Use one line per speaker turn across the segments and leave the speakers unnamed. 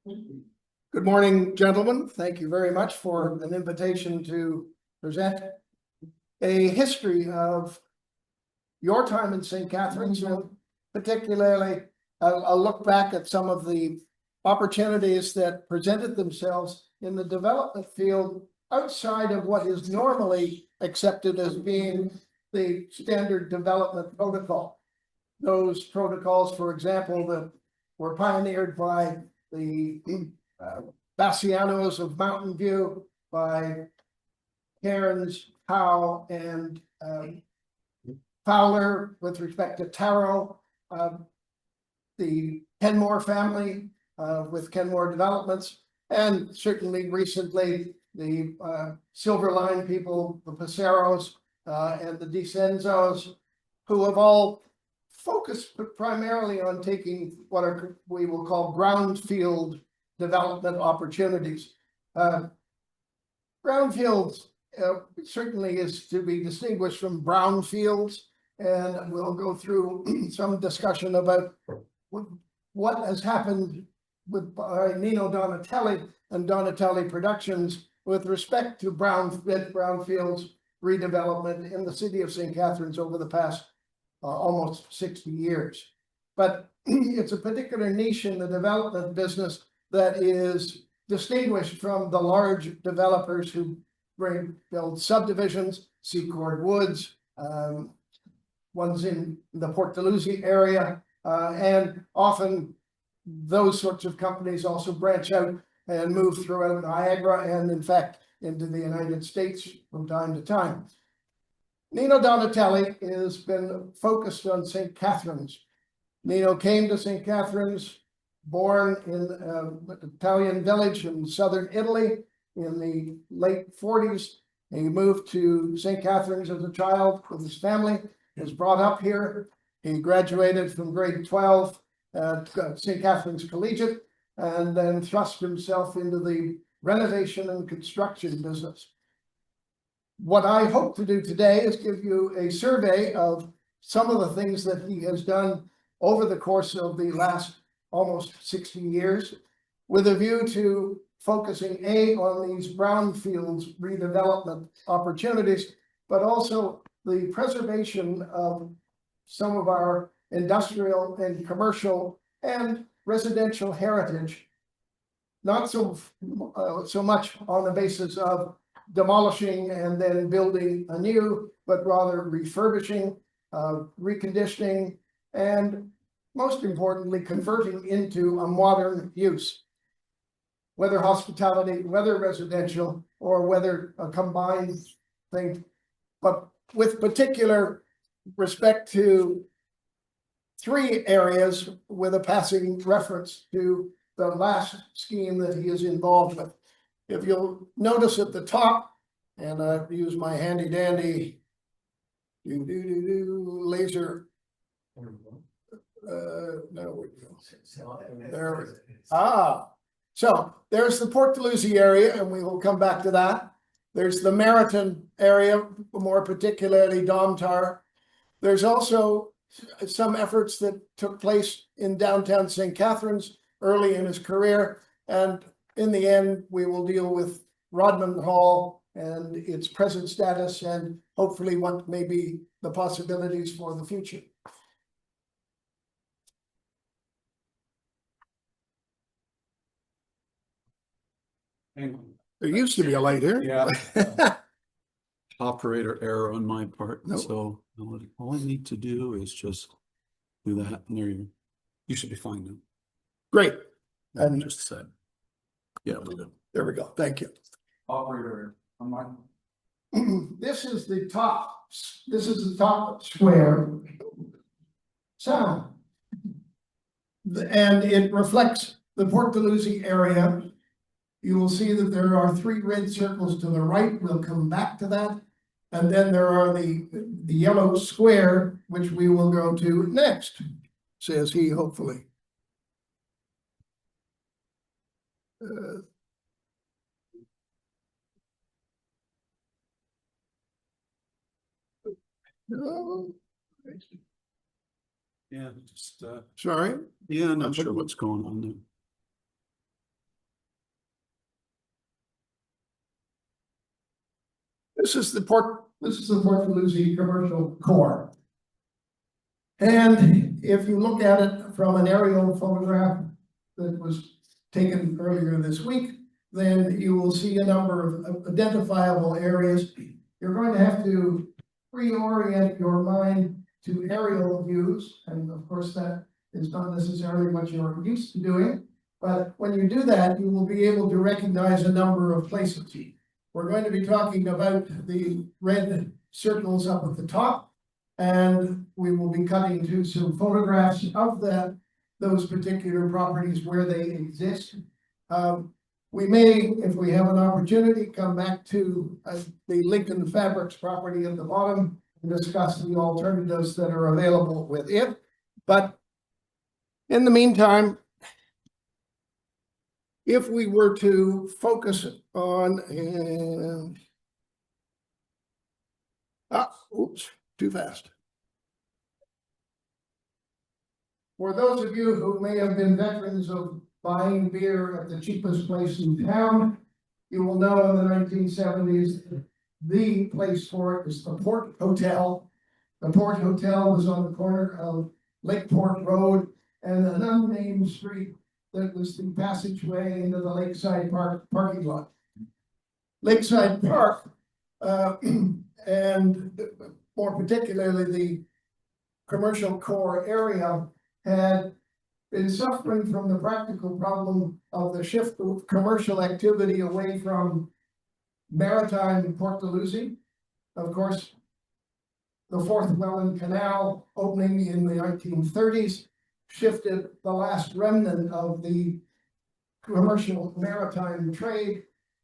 Good morning, gentlemen. Thank you very much for an invitation to present a history of your time in St. Catharines, and particularly a look back at some of the opportunities that presented themselves in the development field outside of what is normally accepted as being the standard development protocol. Those protocols, for example, that were pioneered by the Bassianos of Mountain View, by Cairns, Howe, and Fowler with respect to Taro, the Kenmore family with Kenmore Developments, and certainly recently the Silver Line people, the Passeros and the DeCenzos, who have all focused primarily on taking what we will call brownfield development opportunities. Brownfields certainly is to be distinguished from brownfields, and we'll go through some discussion about what has happened with Nino Donatelli and Donatelli Productions with respect to brownfields redevelopment in the city of St. Catharines over the past almost 60 years. But it's a particular niche in the development business that is distinguished from the large developers who build subdivisions, Secord Woods, ones in the Port Dalhousie area, and often those sorts of companies also branch out and move throughout Niagara and in fact into the United States from time to time. Nino Donatelli has been focused on St. Catharines. Nino came to St. Catharines, born in an Italian village in southern Italy in the late 40s. He moved to St. Catharines as a child with his family, was brought up here. He graduated from grade 12 at St. Catharines Collegiate and then thrust himself into the renovation and construction business. What I hope to do today is give you a survey of some of the things that he has done over the course of the last almost 60 years, with a view to focusing on these brownfields redevelopment opportunities, but also the preservation of some of our industrial and commercial and residential heritage, not so much on the basis of demolishing and then building anew, but rather refurbishing, reconditioning, and most importantly, converting into a modern use, whether hospitality, whether residential, or whether a combined thing, but with particular respect to three areas with a passing reference to the last scheme that he is involved with. If you'll notice at the top, and I've used my handy dandy laser. There we go. So there's the Port Dalhousie area, and we will come back to that. There's the Meriton area, more particularly Domtar. There's also some efforts that took place in downtown St. Catharines early in his career, and in the end, we will deal with Rodman Hall and its present status, and hopefully what may be the possibilities for the future. There used to be a light here.
Yeah. Operator error on my part.
Nope.
So all I need to do is just do that. And there you should be fine now.
Great.
And just said. Yeah, we do.
There we go. Thank you.
Operator on my.
This is the top square sound. And it reflects the Port Dalhousie area. You will see that there are three red circles to the right. We'll come back to that. And then there are the yellow square, which we will go to next, says he, hopefully. No.
Yeah, just
Sorry.
yeah, not sure what's going on there.
This is the Port Lucie commercial core. And if you look at it from an aerial photograph that was taken earlier this week, then you will see a number of identifiable areas. You're going to have to reorient your mind to aerial views, and of course that is not necessarily what you're used to doing. But when you do that, you will be able to recognize a number of places. We're going to be talking about the red circles up at the top, and we will be cutting to some photographs of those particular properties where they exist. We may, if we have an opportunity, come back to the Lincoln Fabrics property at the bottom and discuss the alternatives that are available with it. But in the meantime, if we were to focus on, oops, too fast. For those of you who may have been veterans of buying beer at the cheapest place in town, you will know in the 1970s, the place for it is the Port Hotel. The Port Hotel was on the corner of Lakeport Road and an unnamed street that was the passageway into the Lakeside Park parking lot. Lakeside Park, and more particularly the commercial core area, had been suffering from the practical problem of the shift of commercial activity away from maritime Port Lucie. Of course, the Fourth Welland Canal opening in the 1930s shifted the last remnant of the commercial maritime trade.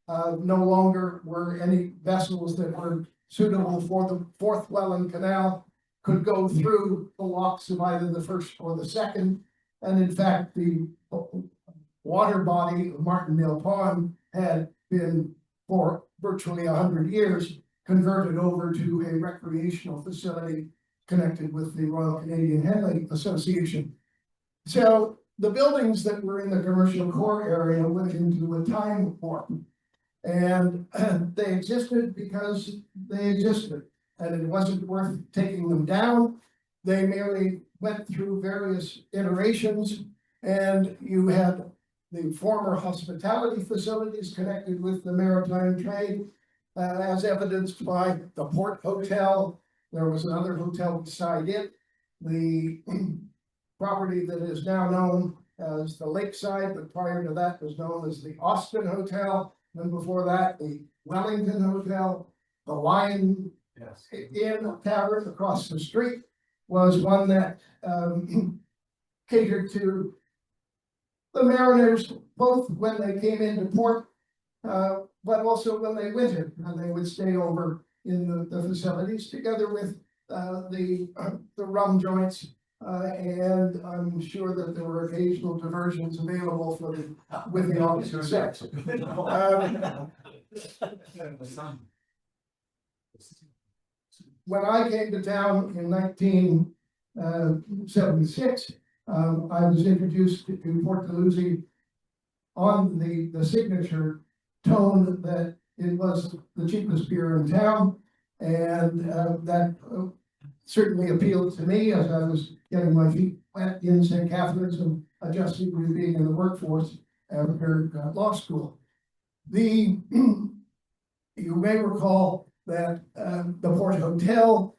No longer were any vessels that were suitable for the Fourth Welland Canal could go through the locks of either the first or the second. And in fact, the water body of Martindale Pond had been for virtually 100 years converted over to a recreational facility connected with the Royal Canadian Henley Association. So the buildings that were in the commercial core area went into a time warp, and they existed because they existed, and it wasn't worth taking them down. They merely went through various iterations, and you had the former hospitality facilities connected with the maritime trade, as evidenced by the Port Hotel. There was another hotel beside it. The property that is now known as the Lakeside, but prior to that was known as the Austin Hotel, and before that, the Wellington Hotel. The Lion Inn Tavern across the street was one that catered to the mariners, both when they came into port, but also when they wintered, and they would stay over in the facilities together with the rum joints, and I'm sure that there were occasional diversions available for with the opposite sex. When I came to town in 1976, I was introduced to Port Lucie on the signature tone that it was the cheapest beer in town, and that certainly appealed to me as I was getting my feet wet in St. Catharines and adjusting to being in the workforce after law school. You may recall that the Port Hotel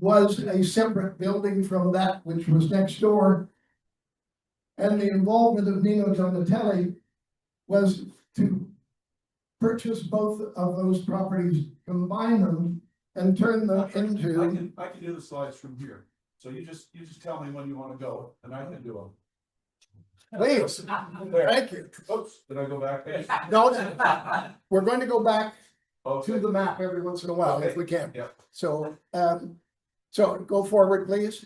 was a separate building from that which was next door, and the involvement of Nino was to purchase both of those properties, combine them, and turn them into.
I can do the slides from here. So you just tell me when you want to go, and I can do them.
Please, thank you.
Oops, did I go back?
No, we're going to go back
Okay.
to the map every once in a while if we can.
Yeah.
So, so go forward, please.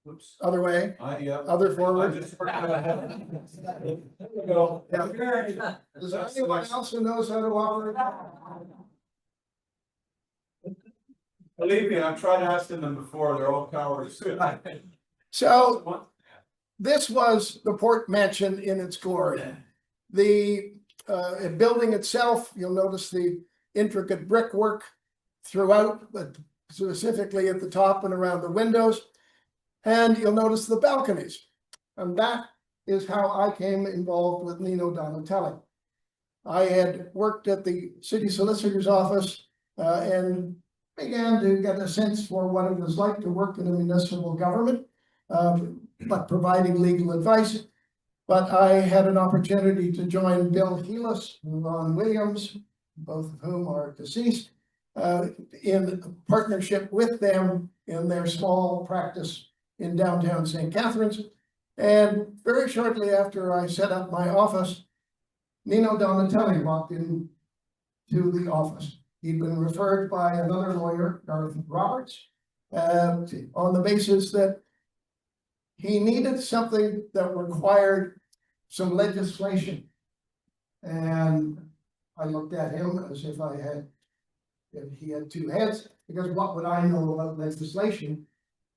Oops.
Other way,
Yeah.
other forward.
There we go.
Yeah. Is there anyone else who knows how to operate?
Believe me, I've tried asking them before, they're all cowards.
So this was the Port Mansion in its glory. The building itself, you'll notice the intricate brickwork throughout, but specifically at the top and around the windows. And you'll notice the balconies. And that is how I came involved with Nino Donatelli. I had worked at the city solicitor's office and began to get a sense for what it was like to work in a municipal government, but providing legal advice. But I had an opportunity to join Bill Heelis and Ron Williams, both of whom are deceased, in partnership with them in their small practice in downtown St. Catharines. And very shortly after I set up my office, Nino Donatelli walked in to the office. He'd been referred by another lawyer, Garth Roberts, on the basis that he needed something that required some legislation. And I looked at him as if he had two heads, because what would I know about legislation?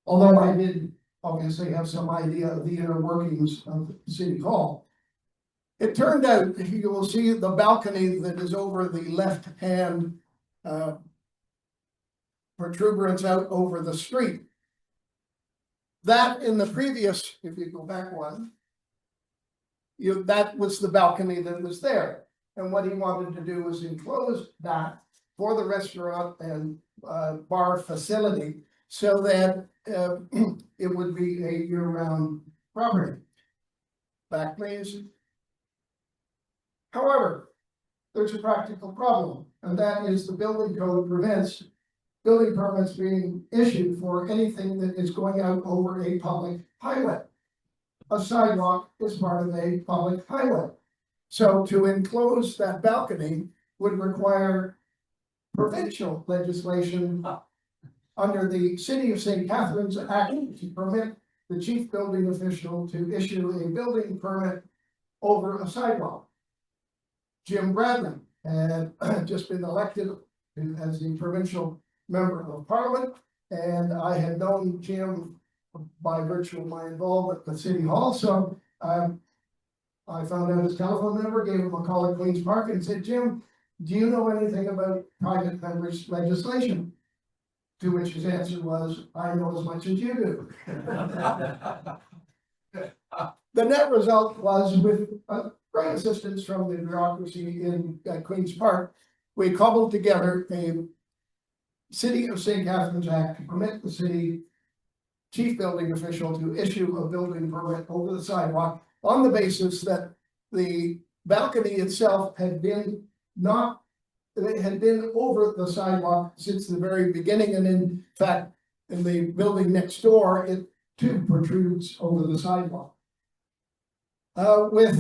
Although I did obviously have some idea of the inner workings of City Hall. It turned out, you will see the balcony that is over the left-hand protuberance out over the street. That in the previous, if you go back one, that was the balcony that was there. And what he wanted to do was enclose that for the restaurant and bar facility so that it would be a year-round property. Back, please. However, there's a practical problem, and that is the building code prevents building permits being issued for anything that is going out over a public highway. A sidewalk is part of a public highway. So to enclose that balcony would require provincial legislation under the City of St. Catharines Act to permit the chief building official to issue a building permit over a sidewalk. Jim Bradley had just been elected as the provincial member of parliament, and I had known Jim by virtue of my involvement with City Hall. So I found out his telephone number, gave him a call at Queen's Park and said, Jim, do you know anything about private members' legislation? To which his answer was, I know as much as you do. The net result was, with great assistance from the bureaucracy in Queen's Park, we cobbled together a City of St. Catharines Act to permit the city chief building official to issue a building permit over the sidewalk on the basis that the balcony itself had been over the sidewalk since the very beginning, and in fact, in the building next door, it too protrudes over the sidewalk. With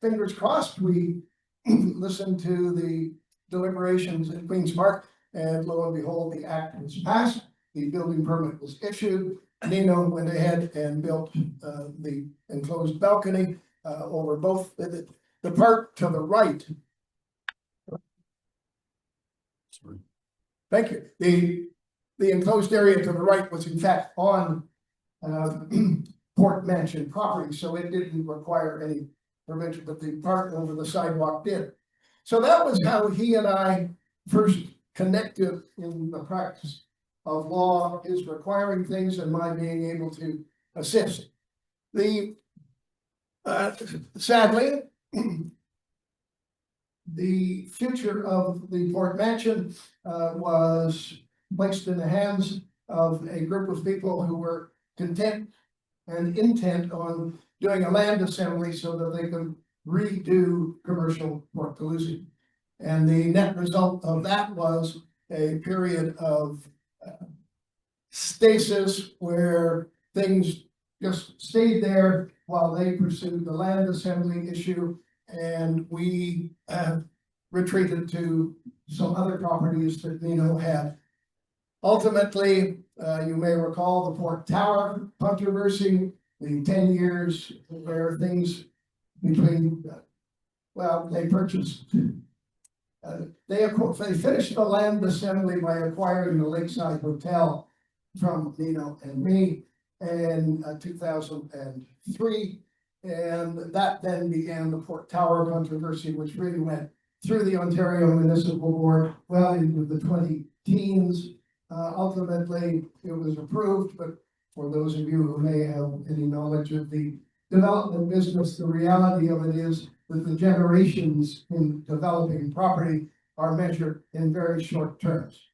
fingers crossed, we listened to the deliberations at Queen's Park, and lo and behold, the act was passed. The building permit was issued. Nino went ahead and built the enclosed balcony over both the part to the right.
Sorry.
Thank you. The enclosed area to the right was in fact on Port Mansion property, so it didn't require any permission, but the part over the sidewalk did. So that was how he and I first connected in the practice of law, his requiring things and my being able to assist. Sadly, the future of the Port Mansion was placed in the hands of a group of people who were content and intent on doing a land assembly so that they could redo commercial Port Dalhousie. And the net result of that was a period of stasis where things just stayed there while they pursued the land assembly issue, and we retreated to some other properties that Nino had. Ultimately, you may recall the Port Tower controversy, the 10 years where things between, well, they purchased, they finished the land assembly by acquiring the Lakeside Hotel from Nino and me in 2003. And that then began the Port Tower controversy, which really went through the Ontario Municipal Board well into the 20 teens. Ultimately, it was approved, but for those of you who may have any knowledge of the development business, the reality of it is that the generations in developing property are measured in very short terms,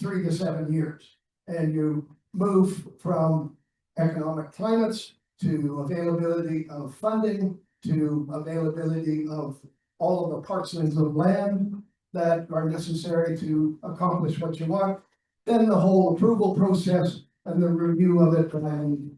3 to 7 years. And you move from economic climates to availability of funding, to availability of all of the parcels of land that are necessary to accomplish what you want. Then the whole approval process and the review of it and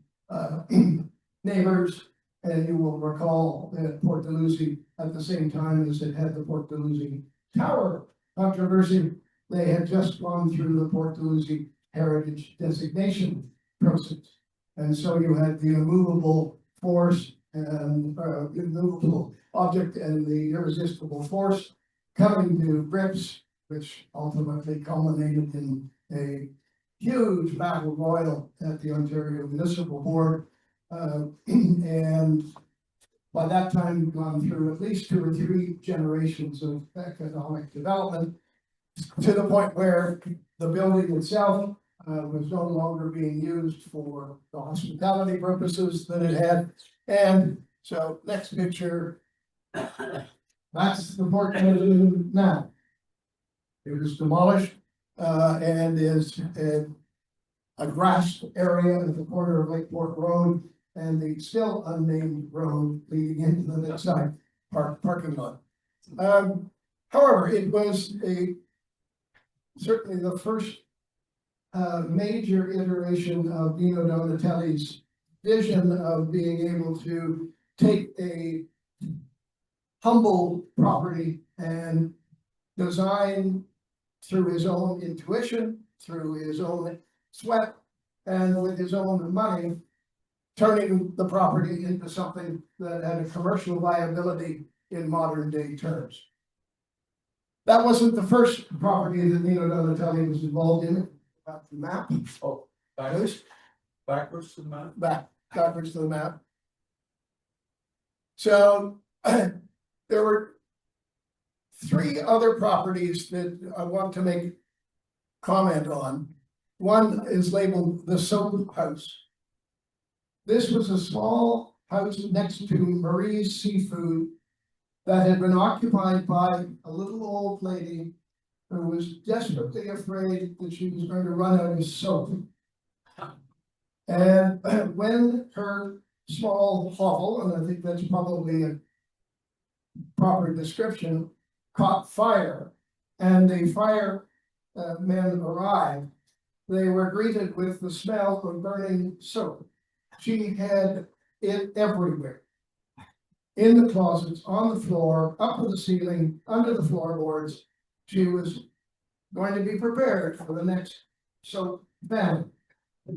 neighbors. And you will recall that Port Dalhousie, at the same time as it had the Port Dalhousie Tower controversy, they had just gone through the Port Dalhousie Heritage Designation process. And so you had the immovable force and immovable object and the irresistible force coming to grips, which ultimately culminated in a huge battle royal at the Ontario Municipal Board. And by that time, we've gone through at least 2 or 3 generations of economic development to the point where the building itself was no longer being used for the hospitality purposes that it had. And so next picture, that's the Port Dalhousie now. It was demolished and is a grassed area at the corner of Lakeport Road and the still unnamed road leading into the next side parking lot. However, it was certainly the first major iteration of Nino Donatelli's vision of being able to take a humble property and design through his own intuition, through his own sweat, and with his own money, turning the property into something that had a commercial viability in modern day terms. That wasn't the first property that Nino Donatelli was involved in. Got the map.
Oh, backwards to the map?
Backwards to the map. So there were 3 other properties that I want to make comment on. One is labeled the Soap House. This was a small house next to Marie's Seafood that had been occupied by a little old lady who was desperately afraid that she was going to run out of soap. And when her small hovel, and I think that's probably a proper description, caught fire, and the fire men arrived, they were greeted with the smell of burning soap. She had it everywhere. In the closets, on the floor, up to the ceiling, under the floorboards. She was going to be prepared for the next soap famine. The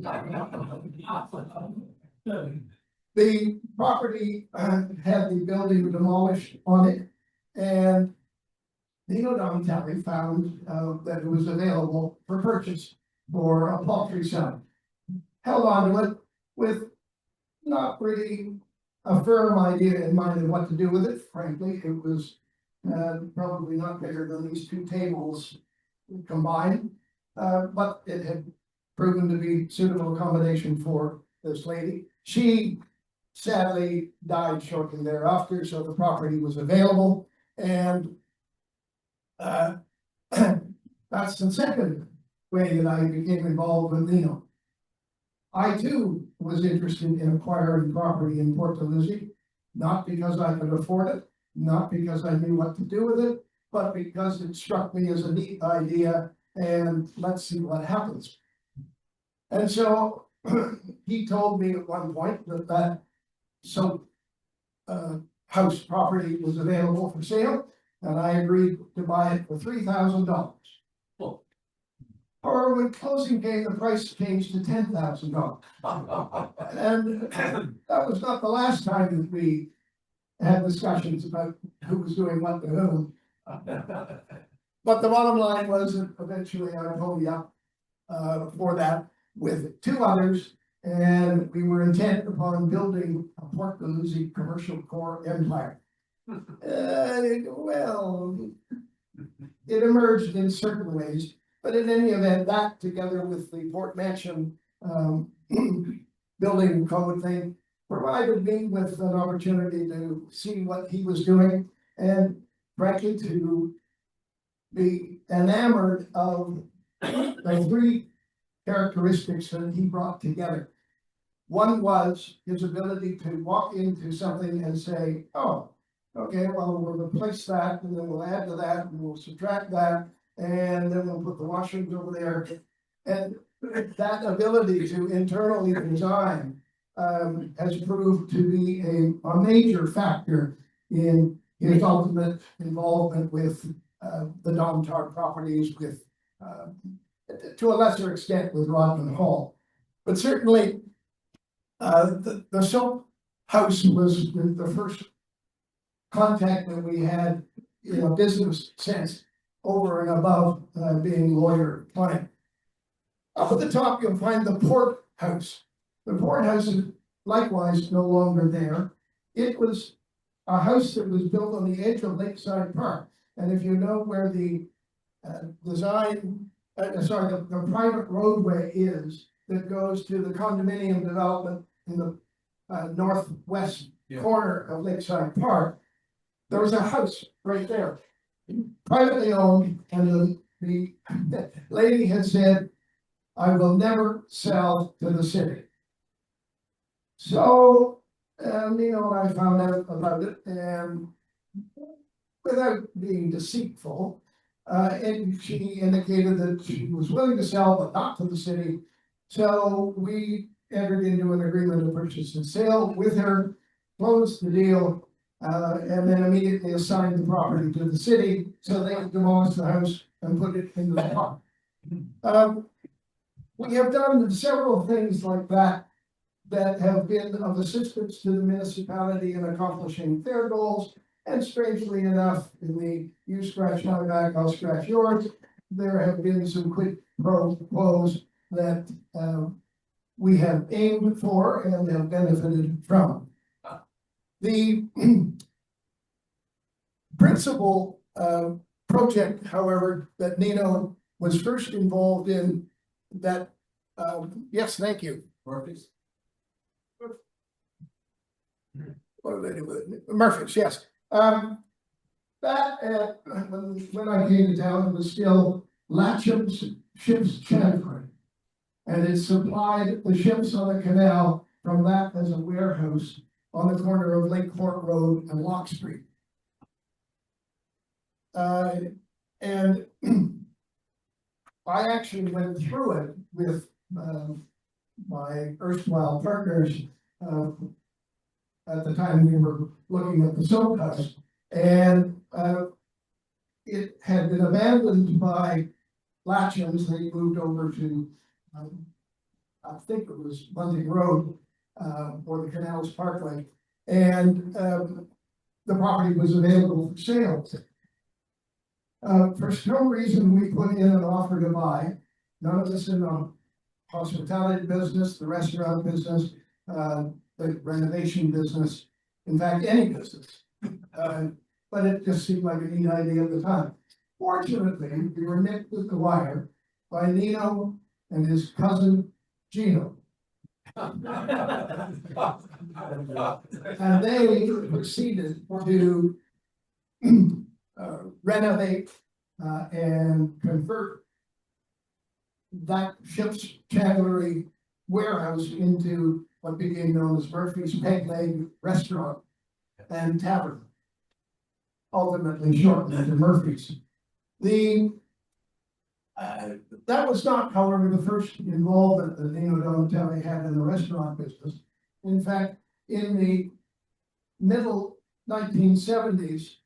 property had the building demolished on it, and Nino Donatelli found that it was available for purchase for a paltry sum. Held on to it with not really a firm idea in mind of what to do with it. Frankly, it was probably not bigger than these 2 tables combined, but it had proven to be suitable accommodation for this lady. She sadly died shortly thereafter, so the property was available, and that's the second way that I became involved with Nino. I too was interested in acquiring property in Port Dalhousie, not because I could afford it, not because I knew what to do with it, but because it struck me as a neat idea, and let's see what happens. And so he told me at one point that soap house property was available for sale, and I agreed to buy it for $3,000. However, when closing came, the price changed to $10,000. And that was not the last time that we had discussions about who was doing what to whom. But the bottom line was that eventually I ponied up for that with 2 others, and we were intent upon building a Port Dalhousie commercial core empire. Well, it emerged in certain ways, but in any event, that together with the Port Mansion building code thing provided me with an opportunity to see what he was doing and frankly to be enamored of the three characteristics that he brought together. One was his ability to walk into something and say, oh, okay, well, we'll replace that, and then we'll add to that, and we'll subtract that, and then we'll put the washrooms over there. And that ability to internally design has proved to be a major factor in his ultimate involvement with the Domtar properties, with to a lesser extent with Rodman Hall. But certainly the soap house was the first contact that we had in a business sense over and above being lawyer client. Up at the top, you'll find the Port House. The Port House is likewise no longer there. It was a house that was built on the edge of Lakeside Park. And if you know where the the private roadway is that goes to the condominium development in the northwest corner of Lakeside Park, there was a house right there, privately owned, and the lady had said, I will never sell to the city. So, Nino and I found out about it, and without being deceitful, and she indicated that she was willing to sell, but not to the city. So we entered into an agreement of purchase and sale with her, closed the deal, and then immediately assigned the property to the city so they could demolish the house and put it into the park. We have done several things like that that have been of assistance to the municipality in accomplishing their goals. And strangely enough, in the you scratch my back, I'll scratch yours, there have been some quid pro quos that we have aimed for and have benefited from. The principal project, however, that Nino was first involved in that, yes, thank you. Murphy's? What do they do with it? Murphy's, yes. That, when I came to town, it was still Latcham's Ship's Chancery. And it supplied the ships on the canal from that as a warehouse on the corner of Lake Court Road and Lock Street. And I actually went through it with my erstwhile partners at the time we were looking at the soap house. And it had been abandoned by Latchams. They moved over to, I think it was Bunting Road, or the Canals Parkway. And the property was available for sale. For some reason, we put in an offer to buy. None of us in the hospitality business, the restaurant business, the renovation business, in fact, any business. But it just seemed like a neat idea at the time. Fortunately, we were nipped with the wire by Nino and his cousin Gino. And they proceeded to renovate and convert that ship's chandlery warehouse into what became known as Murphy's Peg Leg Restaurant and Tavern, ultimately shortened to Murphy's. That was not, however, the first involvement that Nino Donatelli had in the restaurant business. In fact, in the middle 1970s,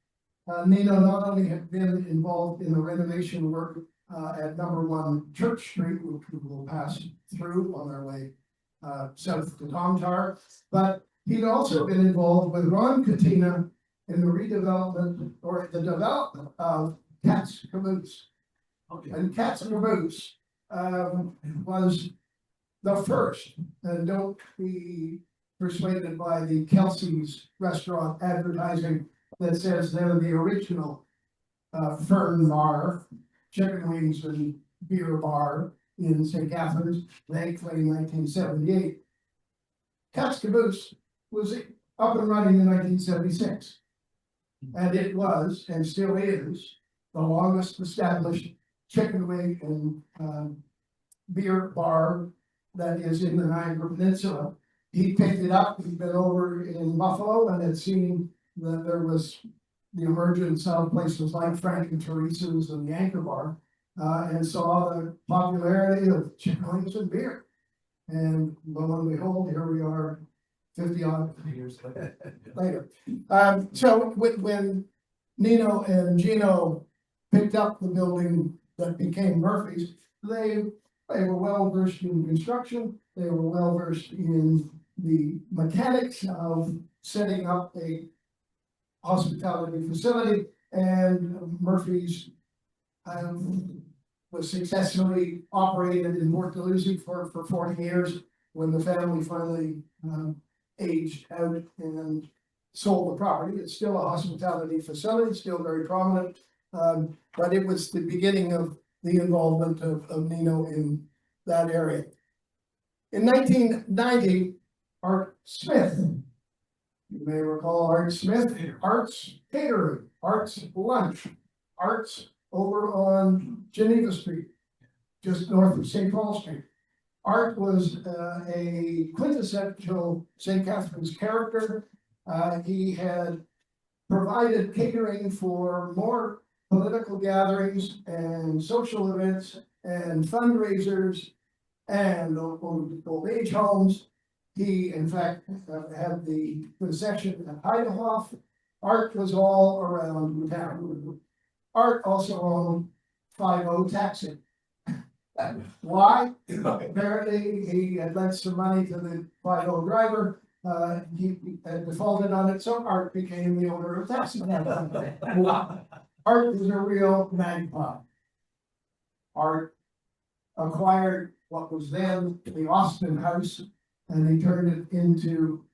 Nino not only had been involved in the renovation work at #1 Church Street, which we will pass through on our way south to Domtar, but he'd also been involved with Ron Katina in the redevelopment or the development of Cat's Caboose. Okay. And Cat's Caboose was the first, and don't be persuaded by the Kelsey's restaurant advertising, that says they're the original Fern Bar, chicken wings and beer bar in St. Catharines, they claim 1978. Cat's Caboose was up and running in 1976. And it was, and still is, the longest established chicken wing and beer bar that is in the Niagara Peninsula. He picked it up, he'd been over in Buffalo and had seen that there was the emergence of places like Frank and Teresa's and the Anchor Bar, and saw the popularity of chicken wings and beer. And lo and behold, here we are 50 odd years later. So when Nino and Gino picked up the building that became Murphy's, they were well versed in construction, they were well versed in the mechanics of setting up a hospitality facility, and Murphy's was successfully operated in Port Dalhousie for 40 years when the family finally aged out and sold the property. It's still a hospitality facility, still very prominent, but it was the beginning of the involvement of Nino in that area. In 1990, Art Smith, you may recall Art Smith, Art's Catering, Art's Lunch, Art's over on Geneva Street, just north of St. Paul Street. Art was a quintessential St. Catharines character. He had provided catering for more political gatherings and social events and fundraisers and old age homes. He, in fact, had the concession at Heidehoff. Art was all around town. Art also owned 5-0 Taxi. Why? Apparently, he had lent some money to the 5-0 driver. He had defaulted on it, so Art became the owner of Taxi. Art was a real magpie. Art acquired what was then the Austin House, and he turned it into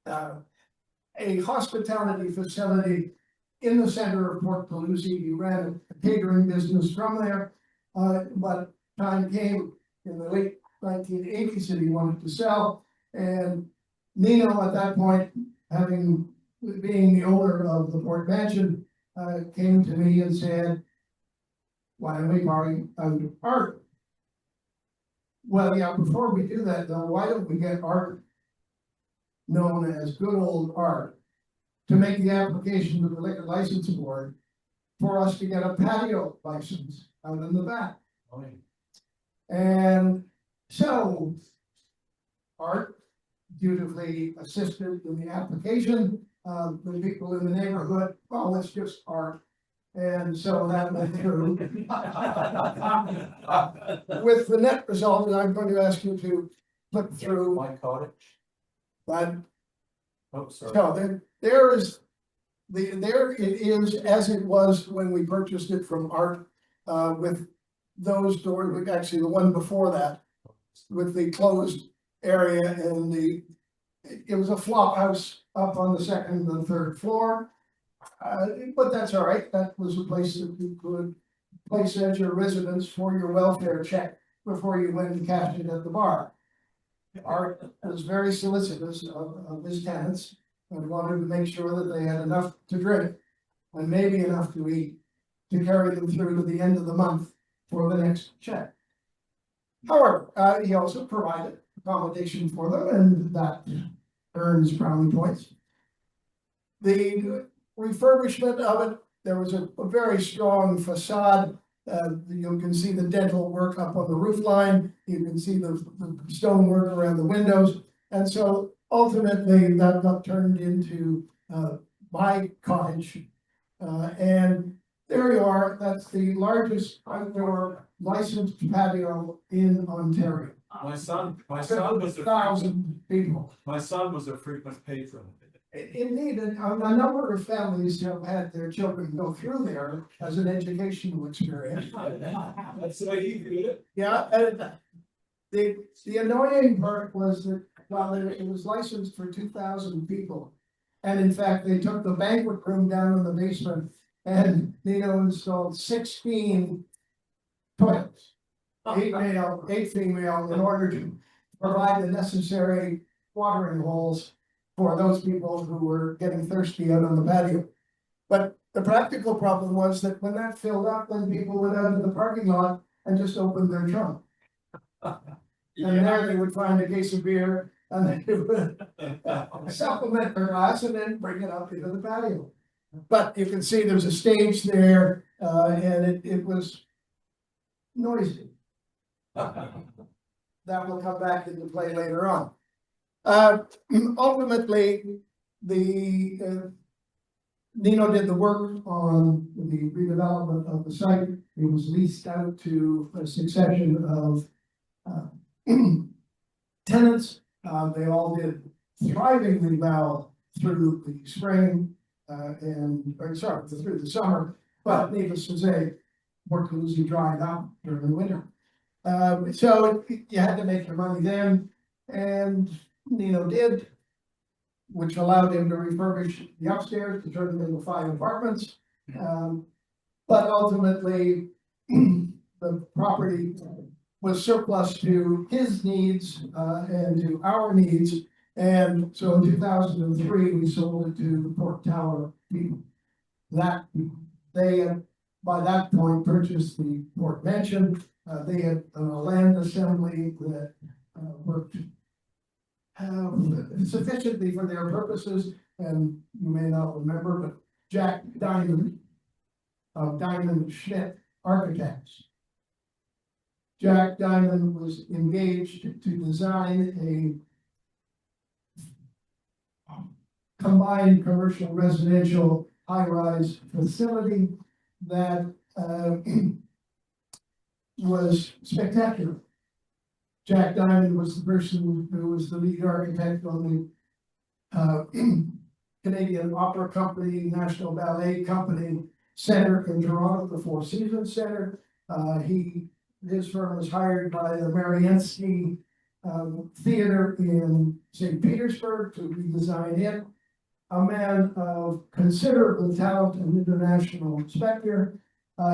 a hospitality facility in the center of Port Dalhousie. He ran a catering business from there, but time came in the late 1980s that he wanted to sell, and Nino at that point, being the owner of the Port Mansion, came to me and said, "Why don't we buy Art?" Well, yeah, before we do that though, why don't we get Art, known as good old Art, to make the application to the Liquor License Board for us to get a patio license out in the back. And so Art dutifully assisted in the application. The people in the neighborhood, well, it's just Art. And so that went through. With the net result, and I'm going to ask you to flip through.
My cottage.
But
Oh, sorry.
so there it is as it was when we purchased it from Art, with those doors, actually the one before that, with the closed area and it was a flop house up on the second and third floor. But that's all right. That was a place that you could place as your residence for your welfare check before you went and cashed it at the bar. Art was very solicitous of his tenants and wanted to make sure that they had enough to drink and maybe enough to eat to carry them through to the end of the month for the next check. However, he also provided accommodation for them, and that earns brownie points. The refurbishment of it, there was a very strong facade. You can see the dental work up on the roof line. You can see the stonework around the windows. And so ultimately that got turned into my cottage. And there you are. That's the largest outdoor licensed patio in Ontario.
My son was a
1,000 people.
my son was a frequent patron.
Indeed, a number of families have had their children go through there as an educational experience.
That's the way he did it.
Yeah, and the annoying part was that while it was licensed for 2,000 people, And in fact, they took the banquet room down in the basement and Nino installed 16 toilets. 8 male, 8 female, in order to provide the necessary watering holes for those people who were getting thirsty out on the patio. But the practical problem was that when that filled up, then people went out in the parking lot and just opened their trunk. And there they would find a case of beer and they would supplement their glass and then bring it up into the patio. But you can see there's a stage there, and it was noisy. That will come back into play later on. Ultimately, Nino did the work on the redevelopment of the site. It was leased out to a succession of tenants. They all did thrivingly well through the spring through the summer. But needless to say, Port Dalhousie dried up during the winter. So you had to make your money then, and Nino did, which allowed him to refurbish the upstairs to turn them into 5 apartments. But ultimately, the property was surplus to his needs and to our needs. And so in 2003, we sold it to the Port Tower people. That they had, by that point, purchased the Port Mansion. They had a land assembly that worked sufficiently for their purposes. And you may not remember, but Jack Diamond of Diamond Schmidt Architects. Jack Diamond was engaged to design a combined commercial residential high-rise facility that was spectacular. Jack Diamond was the person who was the lead architect on the Canadian Opera Company, National Ballet Company Center in Toronto, the Four Seasons Center. His firm was hired by the Mariinsky Theater in St. Petersburg to redesign it. A man of considerable talent and international specter.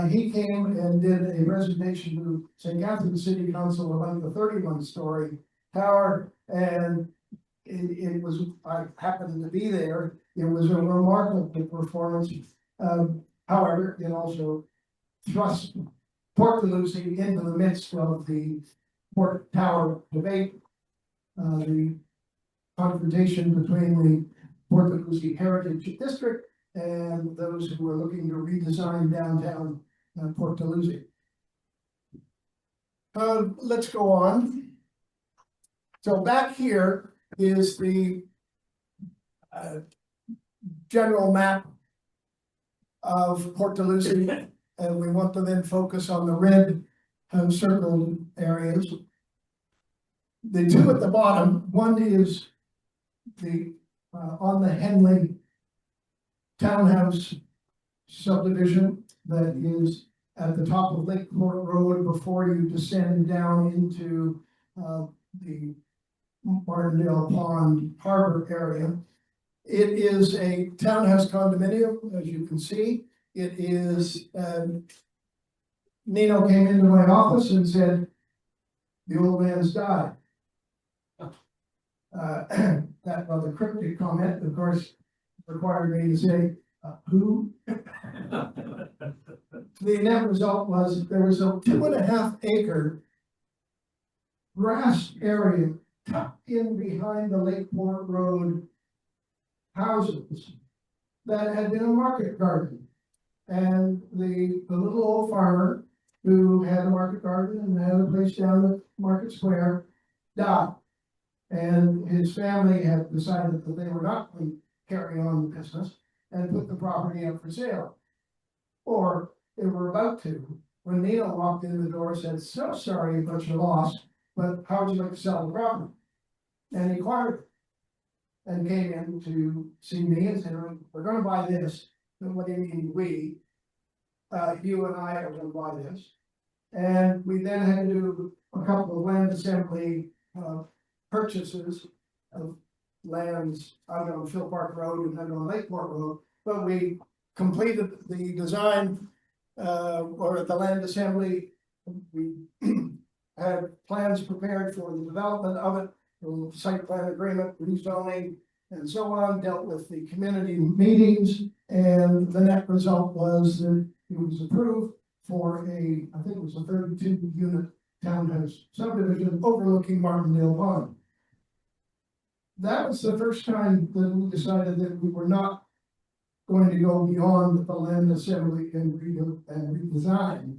He came and did a presentation to St. Catharines City Council about the 31-story tower, and it was, I happened to be there. It was a remarkable performance. However, it also thrust Port Dalhousie into the midst of the Port Tower debate, the confrontation between the Port Dalhousie Heritage District and those who were looking to redesign downtown Port Dalhousie. Let's go on. So back here is the general map of Port Dalhousie, and we want to then focus on the red circled areas. The two at the bottom, one is the on the Henley townhouse subdivision that is at the top of Lakeport Road before you descend down into the Martindale Pond Harbor area. It is a townhouse condominium, as you can see. It is, Nino came into my office and said, the old man's died. That rather cryptic comment, of course, required me to say, who? The net result was there was a 2.5 acre grass area tucked in behind the Lakeport Road houses that had been a market garden. And the little old farmer who had a market garden and had a place down at Market Square died. And his family had decided that they were not going to carry on the business and put the property up for sale. Or they were about to, when Nino walked in the door and said, so sorry about your loss, but how would you like to sell the property? And he acquired it and came in to see me and said, we're going to buy this. And what do you mean we? You and I are going to buy this. And we then had to do a couple of land assembly purchases of lands out on Phil Park Road and out on Lakeport Road, but we completed the design, or at the land assembly. We had plans prepared for the development of it, site plan agreement, rezoning, and so on, dealt with the community meetings, and the net result was that it was approved for I think it was a 32 unit townhouse subdivision overlooking Martindale Pond. That was the first time that we decided that we were not going to go beyond the land assembly and redesign,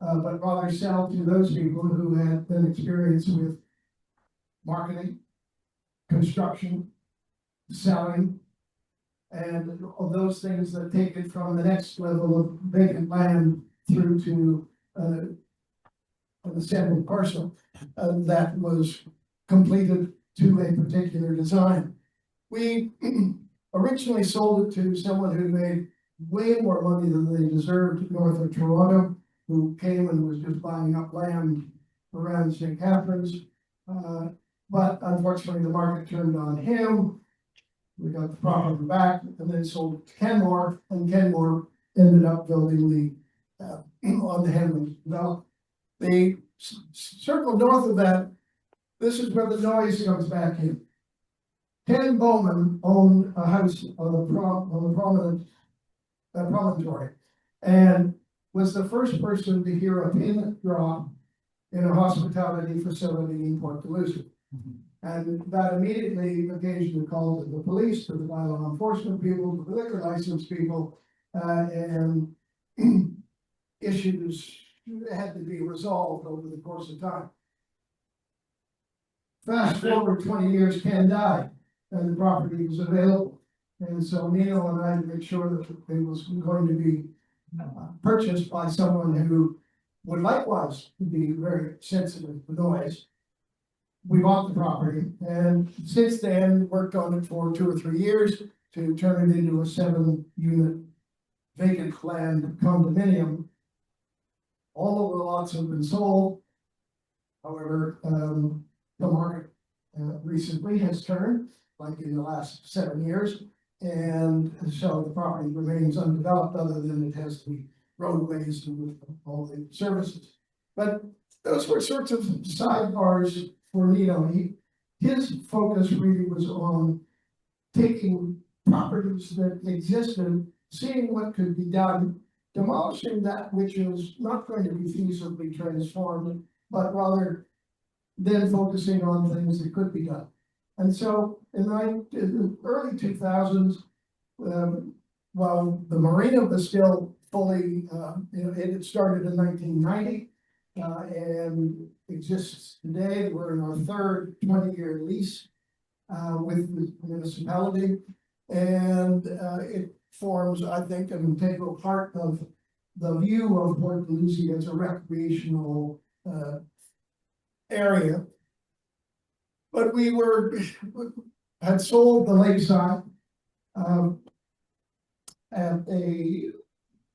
but rather sell to those people who had been experienced with marketing, construction, selling, and all those things that take it from the next level of vacant land through to an assembled parcel that was completed to a particular design. We originally sold it to someone who made way more money than they deserved north of Toronto, who came and was just buying up land around St. Catharines. But unfortunately, the market turned on him. We got the property back and then sold it to Kenmore, and Kenmore ended up building the on the Henley development. The circle north of that, this is where the noise comes back in. Ken Bowman owned a house on a promontory, and was the first person to hear a pin drop in a hospitality facility in Port Dalhousie. And that immediately occasioned a call to the police, to the bylaw enforcement people, to the liquor license people, and issues had to be resolved over the course of time. Fast forward 20 years, Ken died, and the property was available. And so Nino and I made sure that it was going to be purchased by someone who would likewise be very sensitive to noise. We bought the property, and since then worked on it for 2 or 3 years to turn it into a 7-unit vacant land condominium. All of the lots have been sold. However, the market recently has turned, like in the last 7 years, and so the property remains undeveloped, other than it has the roadways and all the services. But those were sorts of sidebars for Nino. His focus really was on taking properties that existed, seeing what could be done, demolishing that which is not going to be feasibly transformed, but rather then focusing on things that could be done. And so in the early 2000s, while the marina was still fully, it had started in 1990 and exists today. We're in our third 20-year lease with the municipality, and it forms, I think, an integral part of the view of Port Dalhousie as a recreational area. But we had sold the lakeside at a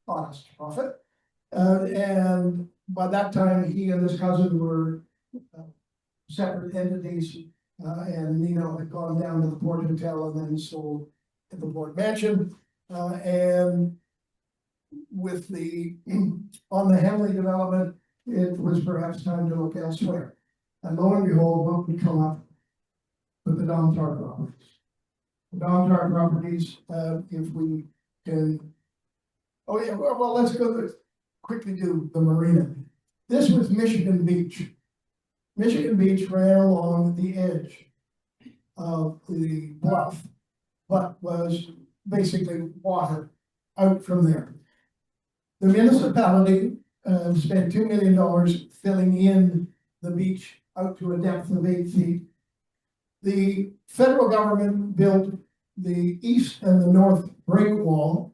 modest profit, and by that time he and his cousin were separate entities, and Nino had gone down to the Port Hotel and then sold the Port Mansion, and with the on the Henley development, it was perhaps time to look elsewhere. And lo and behold, what would come up with the Domtar properties? The Domtar properties, if we can, oh yeah, well, let's go quickly do the marina. This was Michigan Beach. Michigan Beach ran along the edge of the bluff, but was basically water out from there. The municipality spent $2 million filling in the beach out to a depth of 8 feet. The federal government built the east and the north break wall,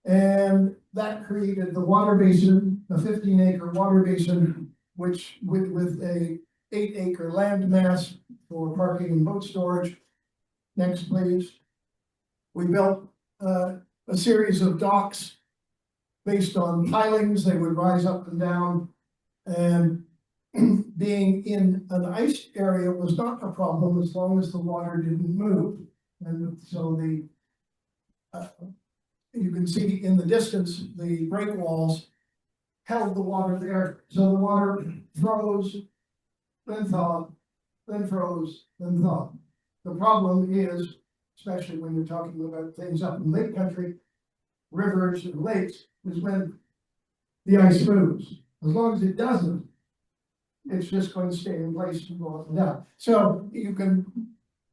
and that created the water basin, a 15-acre water basin, which with a 8-acre land mass for parking and boat storage. Next, please. We built a series of docks based on pilings. They would rise up and down, and being in an ice area was not a problem as long as the water didn't move. And so you can see in the distance, the break walls held the water there. So the water froze, then thawed, then froze, then thawed. The problem is, especially when you're talking about things up in lake country, rivers and lakes, is when the ice moves. As long as it doesn't, it's just going to stay in place and go up and down. So you can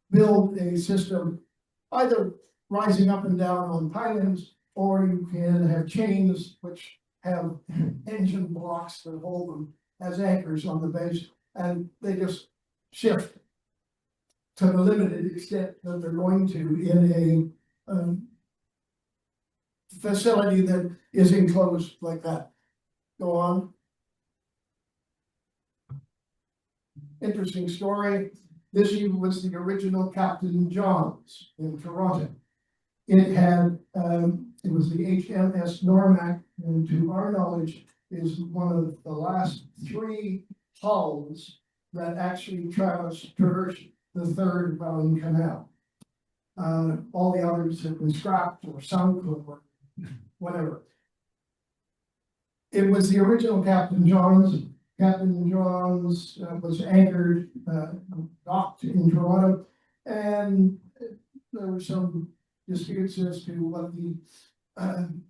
build a system either rising up and down on pylons, or you can have chains which have engine blocks that hold them as anchors on the base, and they just shift to the limited extent that they're going to in a facility that is enclosed like that. Go on. Interesting story. This was the original Captain John's in Toronto. It had, it was the HMS Normac, and to our knowledge, is one of the last 3 hulls that actually traversed the 3rd Welland Canal. All the others have been scrapped or sunk or whatever. It was the original Captain John's. Captain John's was anchored, docked in Toronto, and there were some disputes as to what the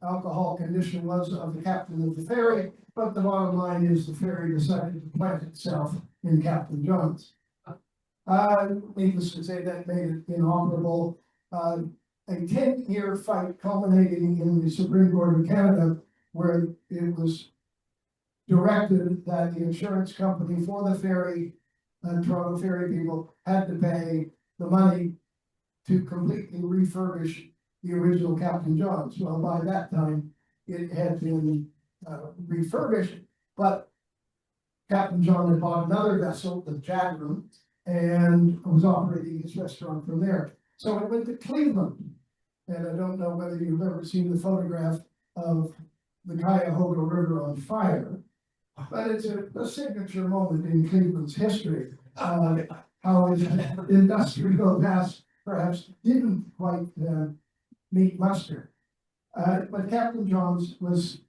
alcohol condition was of the captain of the ferry, but the bottom line is the ferry decided to plant itself in Captain John's. Needless to say, that made it inoperable. A 10-year fight culminating in the Supreme Court of Canada, where it was directed that the insurance company for the ferry, Toronto ferry people, had to pay the money to completely refurbish the original Captain John's. Well, by that time, it had been refurbished, but Captain John had bought another vessel, the Jadram, and was operating his restaurant from there. So it went to Cleveland, and I don't know whether you've ever seen the photograph of the Cuyahoga River on fire, but it's a signature moment in Cleveland's history. How its industrial past perhaps didn't quite meet muster. But Captain John's was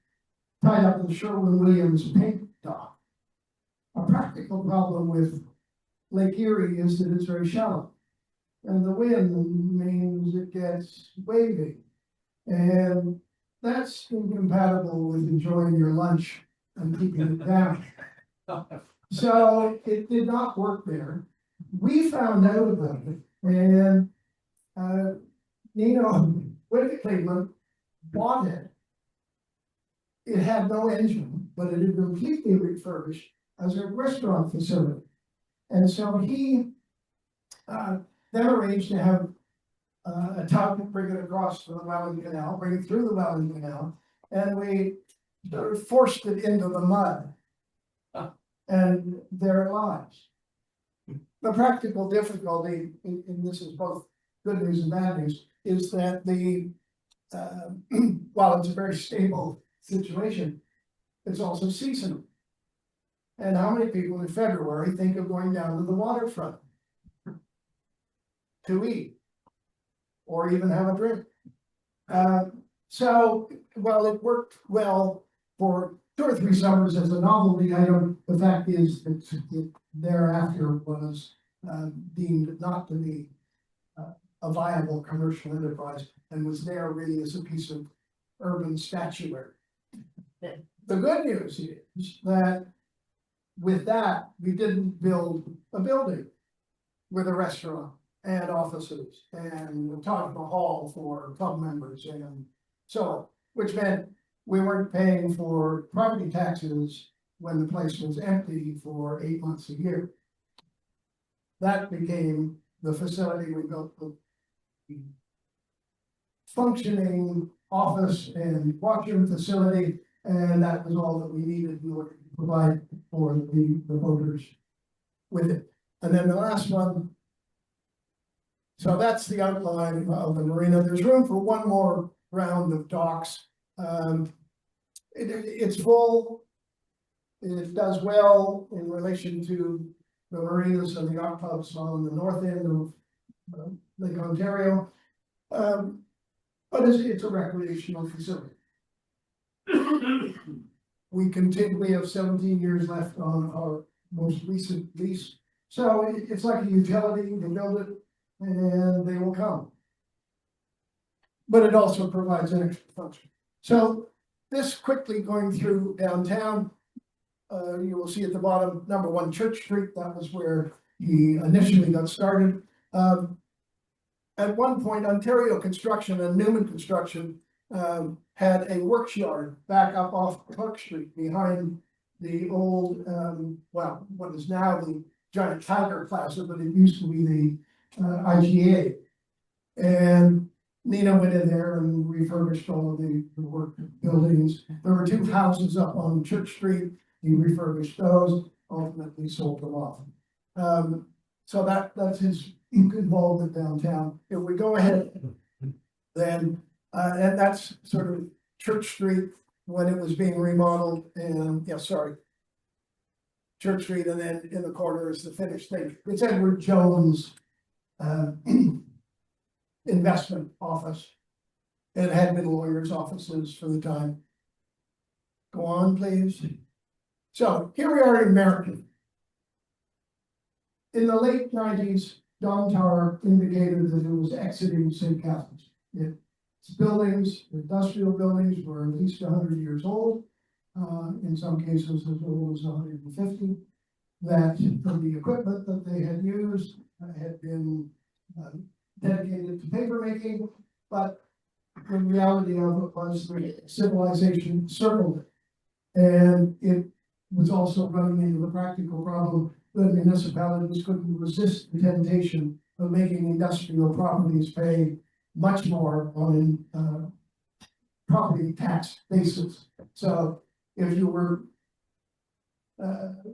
tied up in the Sherwin-Williams paint dock. A practical problem with Lake Erie is that it's very shallow, and the wind means it gets wavy, and that's incompatible with enjoying your lunch and keeping it down. So it did not work there. We found out about it, and Nino went to Cleveland, bought it. It had no engine, but it had been completely refurbished as a restaurant facility. And so he then arranged to have a tug bring it across the Welland Canal, bring it through the Welland Canal, and we sort of forced it into the mud. And there it lies. The practical difficulty, and this is both good news and bad news, is that while it's a very stable situation, it's also seasonal. And how many people in February think of going down to the waterfront to eat or even have a drink? So while it worked well for 2 or 3 summers as a novelty item, the fact is that it thereafter was deemed not to be a viable commercial enterprise and was there really as a piece of urban statuary. The good news is that with that, we didn't build a building with a restaurant and offices and a Taj Mahal for club members and so on, which meant we weren't paying for property taxes when the place was empty for 8 months a year. That became the facility. We built the functioning office and washroom facility, and that was all that we needed in order to provide for the voters with it. And then the last one. So that's the outline of the marina. There's room for one more round of docks. It's full. It does well in relation to the marinas and the yacht clubs on the north end of Lake Ontario. But it's a recreational facility. We have 17 years left on our most recent lease. So it's like a utility, you build it and they will come. But it also provides an extra function. So this quickly going through downtown, you will see at the bottom, number 1 Church Street, that was where he initially got started. At one point, Ontario Construction and Newman Construction had a works yard back up off Clark Street behind the old, well, what is now the Giant Tiger Plaza, but it used to be the IGA. And Nino went in there and refurbished all of the work buildings. There were 2 houses up on Church Street. He refurbished those, ultimately sold them off. So that's his involvement downtown. If we go ahead, then, and that's sort of Church Street when it was being remodeled, and, yeah, sorry. Church Street, and then in the corner is the finished thing. It's Edward Jones' investment office. It had been lawyers' offices for the time. Go on, please. So here we are in Merritt. In the late 90s, Don Tar indicated that it was exiting St. Catharines. Its buildings, industrial buildings, were at least 100 years old, in some cases as old as 150. That the equipment that they had used had been dedicated to paper making, but the reality of it was the civilization circled it. And it was also running into the practical problem that municipalities couldn't resist the temptation of making industrial properties pay much more on property tax basis. So if you were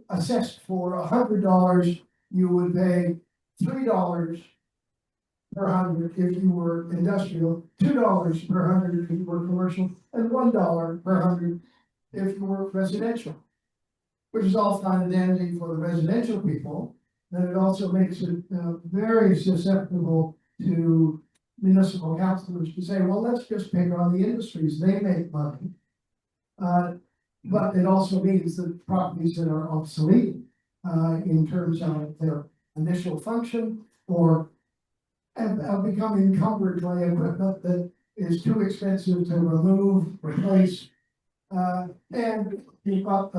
assessed for $100, you would pay $3 per 100 if you were industrial, $2 per 100 if you were commercial, and $1 per 100 if you were residential, which is all fine and dandy for the residential people. And it also makes it very susceptible to municipal councilors to say, well, let's just pick on the industries, they make money. But it also means that properties that are obsolete in terms of their initial function or have become encumbered by equipment that is too expensive to remove, replace, and keep up,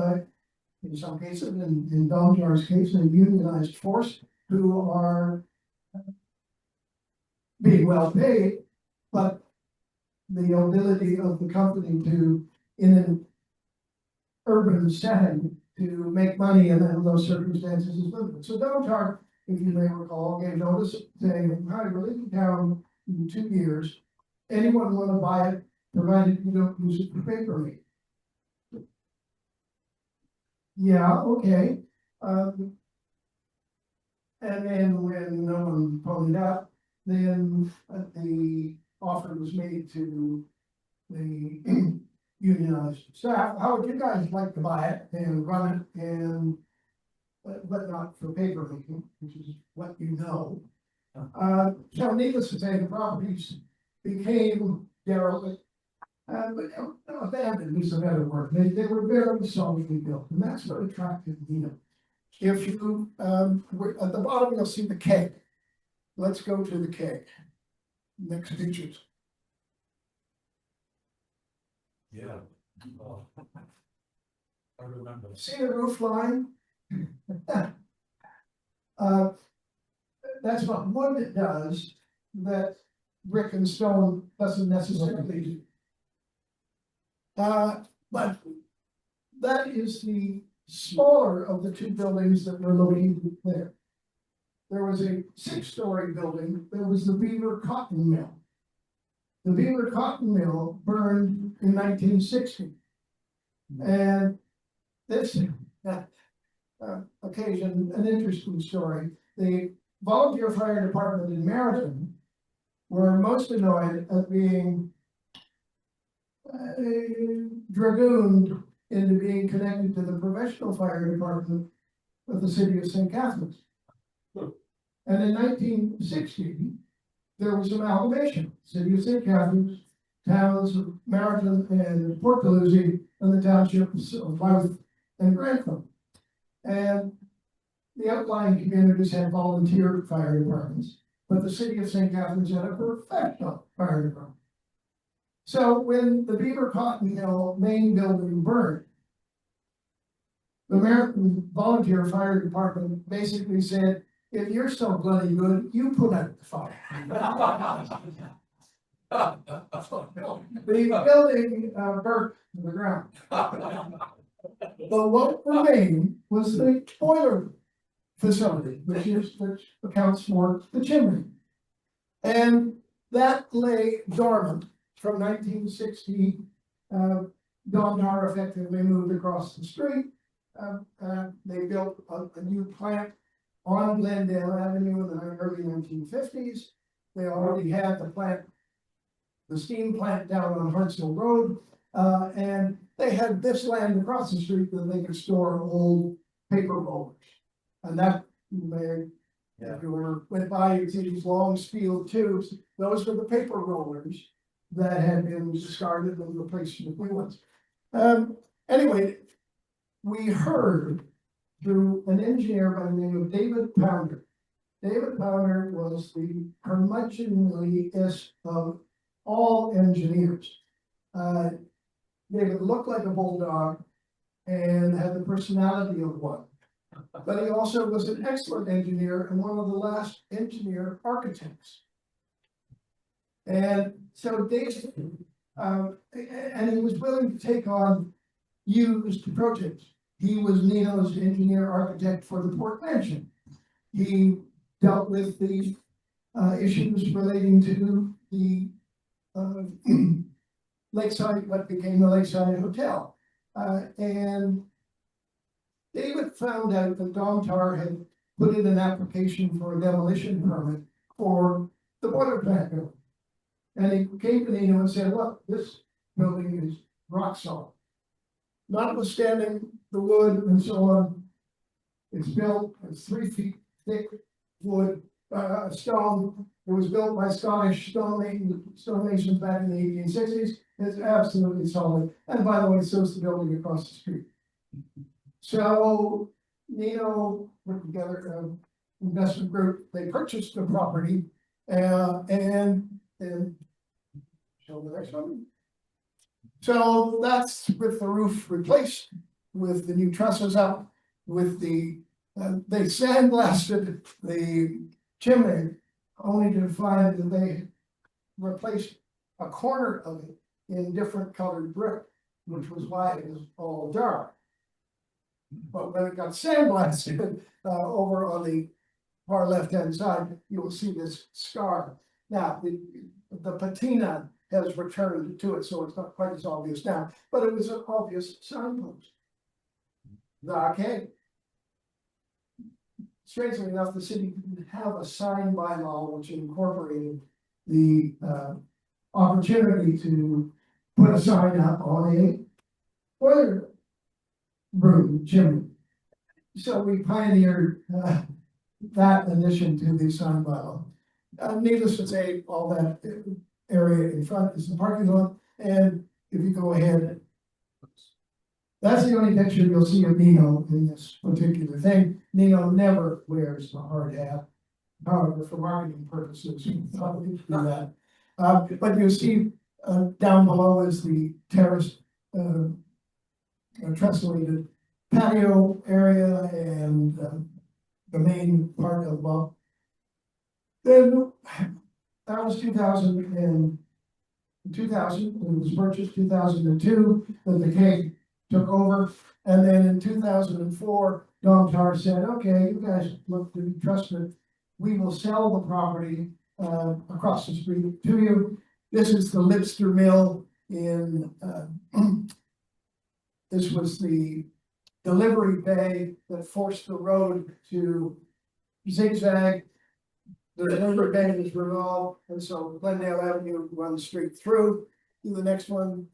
in some cases, in Don Tar's case, a unionized force who are being well paid, but the ability of the company to, in an urban setting, to make money in those circumstances is limited. So Don Tar, if you may recall, gave notice saying, hi, we're leaving town in 2 years. Anyone want to buy it, provided you don't use it for paper making? Yeah, okay. And then when no one phoned up, then the offer was made to the unionized staff. How would you guys like to buy it and run it and but not for paper making, which is what you know. So needless to say, the properties became derelict. But abandoned is a better word. They were very solidly built, and that's what attracted Nino. If you at the bottom, you'll see the keg. Let's go to the keg. Next pictures.
Yeah. Oh. I remember.
See the roof line? That's what wood does that brick and stone doesn't necessarily do. But that is the smaller of the 2 buildings that were located there. There was a 6-story building. There was the Beaver Cotton Mill. The Beaver Cotton Mill burned in 1960. And this occasioned an interesting story. The volunteer fire department in Meriton were most annoyed at being dragooned into being connected to the professional fire department of the city of St. Catharines. And in 1960, there was amalgamation, city of St. Catharines, towns of Meriton and Port Dalhousie, and the townships of Louth and Grantham. And the outlying communities had volunteer fire departments, but the city of St. Catharines had a professional fire department. So when the Beaver Cotton Hill main building burned, the American Volunteer Fire Department basically said, if you're so bloody good, you put out the fire. The building burnt to the ground. But what remained was the boiler facility, which accounts for the chimney. And that lay dormant from 1960. Domtar effectively moved across the street. They built a new plant on Glendale Avenue in the early 1950s. They already had the steam plant down on Hartsville Road. And they had this land across the street that they could store old paper rollers. And that, if you went by, you'd see these long steel tubes. Those were the paper rollers that had been discarded and replaced with new ones. Anyway, we heard through an engineer by the name of David Pounder. David Pounder was the curmudgeonliest of all engineers. David looked like a bulldog and had the personality of one. But he also was an excellent engineer and one of the last engineer architects. And so David, and he was willing to take on used projects. He was Nino's engineer architect for the Port Mansion. He dealt with the issues relating to the Lakeside, what became the Lakeside Hotel. And David found out that Domtar had put in an application for a demolition permit for the boiler plant building. And he came to Nino and said, look, this building is rock solid. Notwithstanding the wood and so on, it's built, it's 3 feet thick wood, stone. It was built by Scottish stonemasons back in the 1860s. It's absolutely solid. And by the way, so is the building across the street. So Nino put together an investment group. They purchased the property and show the next one. So that's with the roof replaced, with the new trusses out, with the they sandblasted the chimney, only to find that they replaced a corner of it in different colored brick, which was why it was all dark. But when it got sandblasted over on the far left-hand side, you will see this scar. Now, the patina has returned to it, so it's not quite as obvious now, but it was an obvious signpost. The arcade. Strangely enough, the city didn't have a sign bylaw which incorporated the opportunity to put a sign up on a boiler room chimney. So we pioneered that addition to the sign bylaw. Needless to say, all that area in front is the parking lot, and if you go ahead, that's the only picture you'll see of Nino in this particular thing. Nino never wears a hard hat. However, for marketing purposes, we thought we'd do that. But you see down below is the terraced tressellated patio area and the main part of above. Then that was 2000 and 2000, it was purchased 2002, then the K took over. And then in 2004, Domtar said, okay, you guys look to be trusted. We will sell the property across the street to you. This is the Lipster Mill in, this was the delivery bay that forced the road to zigzag. The delivery bay is revolved, and so Glendale Avenue runs straight through. To the next one.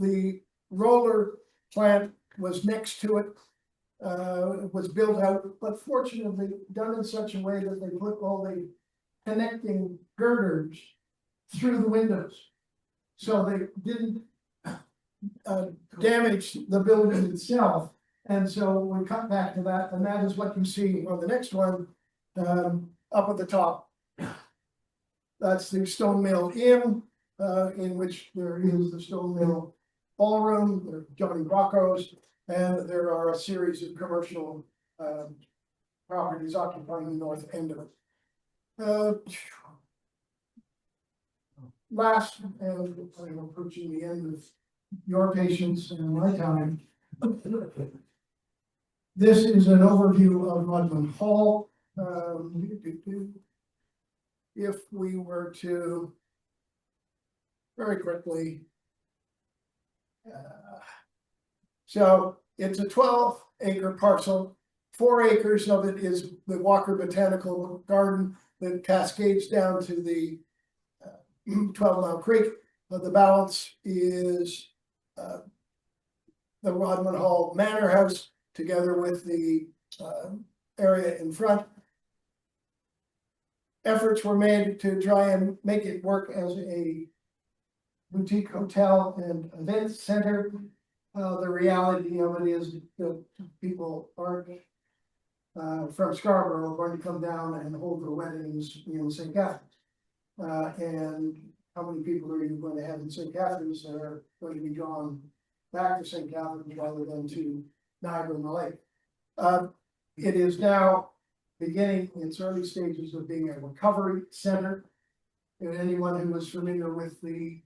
The roller plant was next to it. It was built out, but fortunately done in such a way that they put all the connecting girders through the windows. So they didn't damage the building itself. And so we cut back to that, and that is what you see on the next one, up at the top. That's the Stone Mill Inn, in which there is the Stone Mill Ballroom, the Johnny Rocco's, and there are a series of commercial properties occupying the north end of it. Last, and I'm approaching the end of your patience and my time. This is an overview of Rudman Hall. If we were to very quickly. So it's a 12-acre parcel. 4 acres of it is the Walker Botanical Garden that cascades down to the 12-Mile Creek. But the balance is the Rodman Hall Manor House, together with the area in front. Efforts were made to try and make it work as a boutique hotel and event center. The reality of it is that people aren't from Scarborough are going to come down and hold their weddings in St. Catharines. And how many people are you going to have in St. Catharines that are going to be drawn back to St. Catharines rather than to Niagara on the Lake? It is now beginning in its early stages of being a recovery center. And anyone who is familiar with the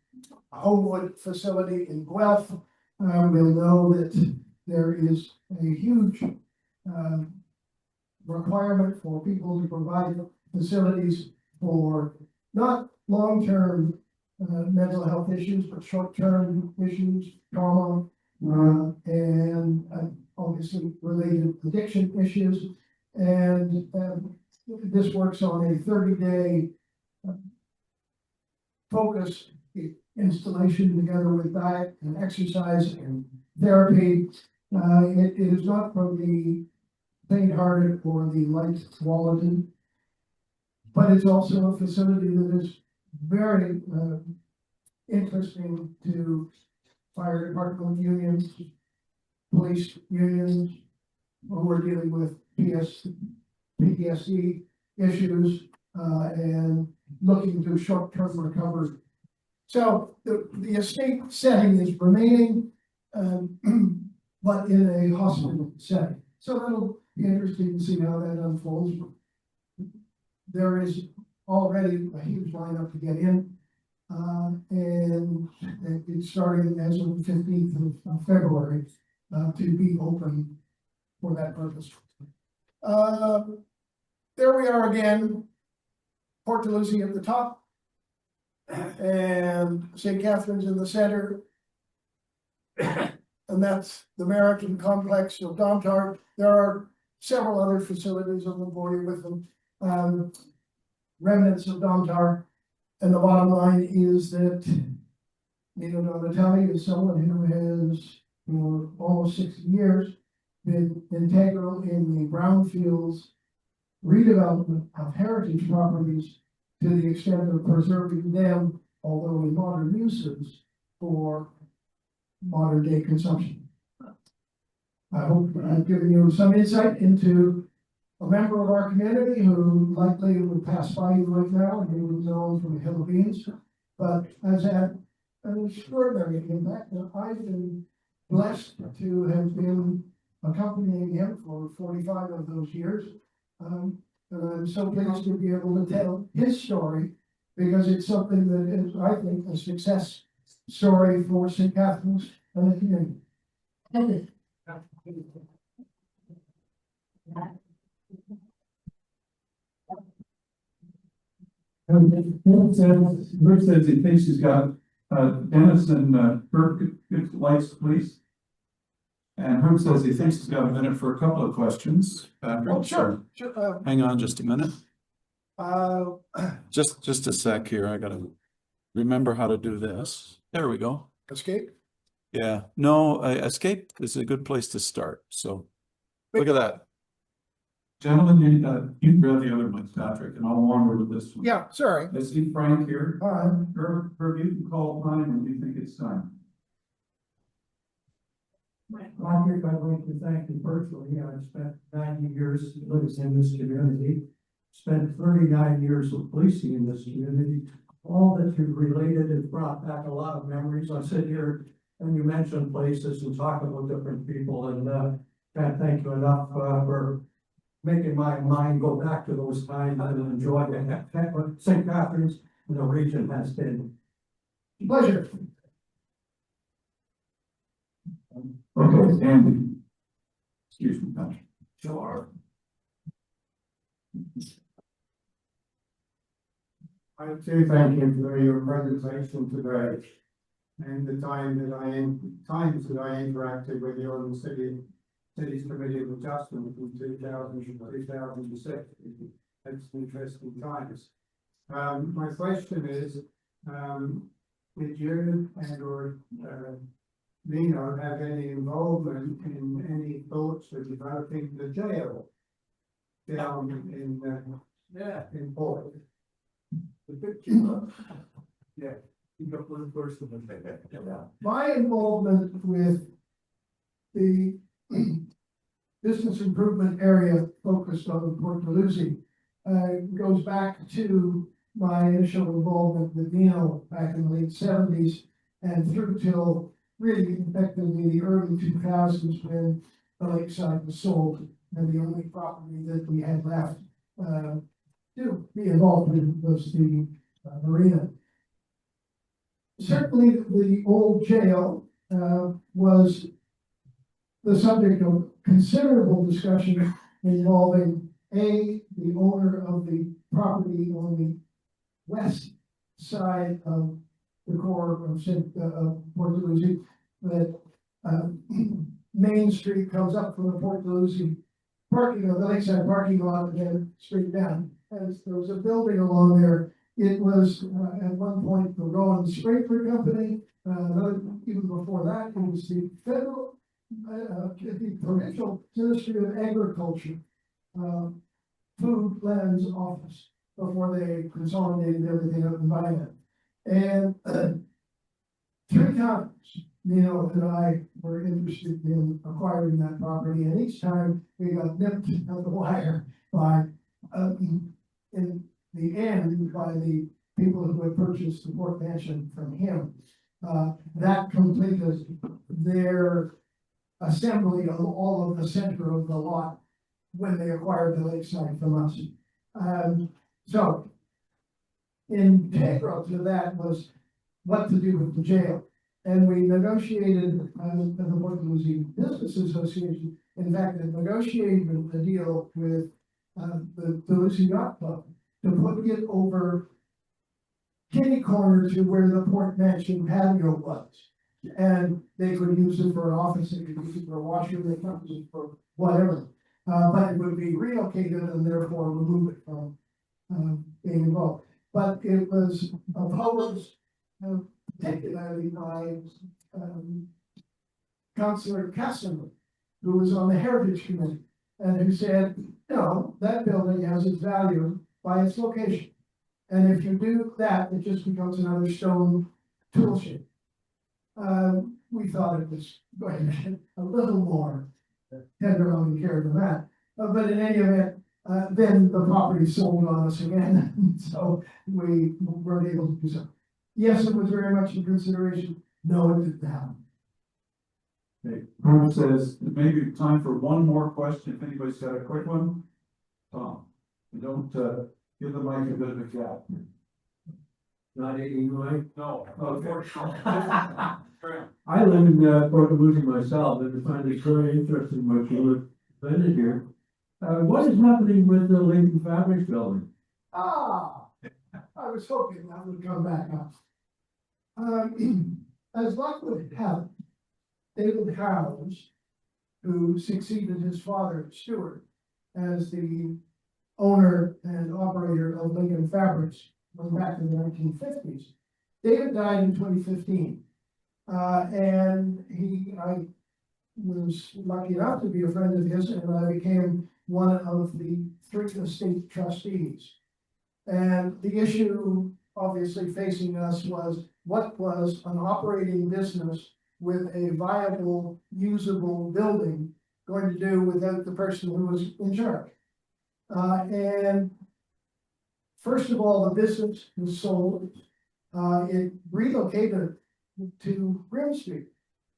Homewood facility in Guelph will know that there is a huge requirement for people to provide facilities for not long-term mental health issues, but short-term issues, trauma, and obviously related addiction issues. And this works on a 30-day focus installation together with diet and exercise and therapy. It is not for the faint-hearted or the light-walleted, but it's also a facility that is very interesting to fire department unions, police unions, who are dealing with PTSD issues and looking to short-term recovery. So the estate setting is remaining, but in a hospital setting. So that'll be interesting to see how that unfolds. There is already a huge lineup to get in, and it's starting as of the 15th of February to be open for that purpose. There we are again, Port Dalhousie at the top, and St. Catharines in the center. And that's the American complex of Domtar. There are several other facilities, I won't bore you with them. Remnants of Domtar. And the bottom line is that Nino Donatelli is someone who has, for almost 60 years, been integral in the brownfields redevelopment of heritage properties to the extent of preserving them, although in modern uses, for modern day consumption. I hope I've given you some insight into a member of our community who likely would pass by you right now and you would know from Hill of Beans, but has had an extraordinary impact. I've been blessed to have been accompanying him for 45 of those years. And I'm so pleased to be able to tell his story because it's something that is, I think, a success story for St. Catharines and the community. Okay.
Rick says he thinks he's got Dennis and Bert good lights, please. And Herb says he thinks he's got a minute for a couple of questions.
Oh, sure.
Hang on just a minute. Just a sec here. I gotta remember how to do this. There we go.
Escape.
Yeah, no, Escape is a good place to start, so look at that.
Gentlemen, you can grab the other ones, Patrick, and I'll wander with this one.
Yeah, sorry.
I see Frank here.
Uh,
Herb, you can call time when you think it's time.
Patrick, I'd like to thank you personally. I've spent 90 years living in this community, spent 39 years of policing in this community. All that you've related has brought back a lot of memories. I sit here and you mention places and talk about different people, and can't thank you enough for making my mind go back to those times and enjoy what St. Catharines and the region has been.
Pleasure.
Okay, Andy. Excuse me, Patrick.
Sure.
I too thank you for your presentation today and the times that I interacted with you on the city's committee of adjustment from 2000 to 2006. It's interesting times. My question is, did you and or Nino have any involvement in any thoughts of developing the jail down in Port? The picture. Yeah, you got one first of them.
My involvement with the business improvement area focused on Port Dalhousie goes back to my initial involvement with Nino back in the late 70s and through till really effectively the early 2000s when the lakeside was sold and the only property that we had left to be involved in was the marina. Certainly the old jail was the subject of considerable discussion involving the owner of the property on the west side of the core of Port Dalhousie, that Main Street comes up from the Port Dalhousie parking, the lakeside parking lot, and then straight down. As there was a building along there, it was at one point the Rowan Sprinkler Company. Even before that, it was the federal, the provincial Ministry of Agriculture, Food Lands Office, before they consolidated everything up in Vineland. And 3 times, Nino and I were interested in acquiring that property, and each time we got nipped at the wire by, in the end, by the people who had purchased the Port Mansion from him. That completed their assembly of all of the center of the lot when they acquired the lakeside from us. So integral to that was what to do with the jail. And we negotiated, the Port Dalhousie Business Association, in fact, negotiated a deal with the Dalhousie Yacht Club to put it over kitty corner to where the Port Mansion patio was. And they could use it for an office, they could use it for a washroom, they could use it for whatever. But it would be relocated and therefore remove it from being involved. But it was opposed particularly by Councillor Casimir, who was on the Heritage Committee, and who said, no, that building has its value by its location. And if you do that, it just becomes another stone tool shed. We thought it was going to be a little more tender on care than that. But in any event, then the property sold on us again, so we weren't able to do so. Yes, it was very much in consideration. No, it didn't happen.
Okay, Herb says it may be time for one more question, if anybody's got a quick one. Tom, you don't give the mic a bit of a gap.
Not Illinois.
No.
Okay.
I live in Port Dalhousie myself, and I find it very interesting what you have presented here. What is happening with the Lincoln Fabrics building?
I was hoping that would come back up. As luck would have it, David Howes, who succeeded his father, Stuart, as the owner and operator of Lincoln Fabrics, going back in the 1950s. David died in 2015. And I was lucky enough to be a friend of his, and I became one of the 3 estate trustees. And the issue obviously facing us was, what was an operating business with a viable, usable building going to do without the person who was in charge? And first of all, the business was sold. It relocated to Grimsby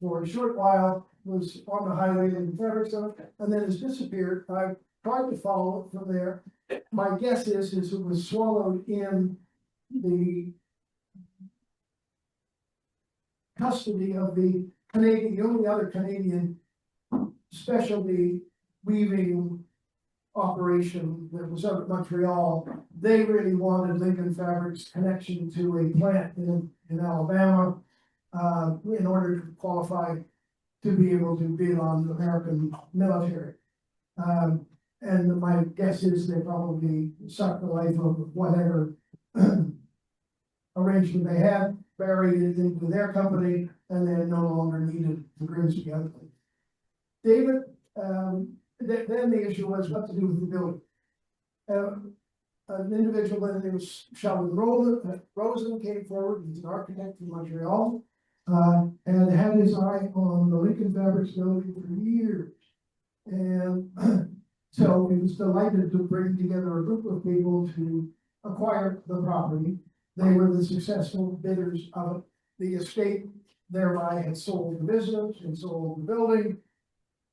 for a short while, was on the highway in Catharines, and then has disappeared. I tried to follow it from there. My guess is it was swallowed in the custody of the Canadian, the only other Canadian specialty weaving operation that was out of Montreal. They really wanted Lincoln Fabric's connection to a plant in Alabama in order to qualify to be able to bid on the American military. And my guess is they probably sucked the life of whatever arrangement they had, buried it into their company, and then no longer needed the Grimsby outfit. David, then the issue was what to do with the building. An individual by the name of Sheldon Rosen came forward. He's an architect from Montreal, and had his eye on the Lincoln Fabrics building for years. And so he was delighted to bring together a group of people to acquire the property. They were the successful bidders of it. The estate thereby had sold the business and sold the building.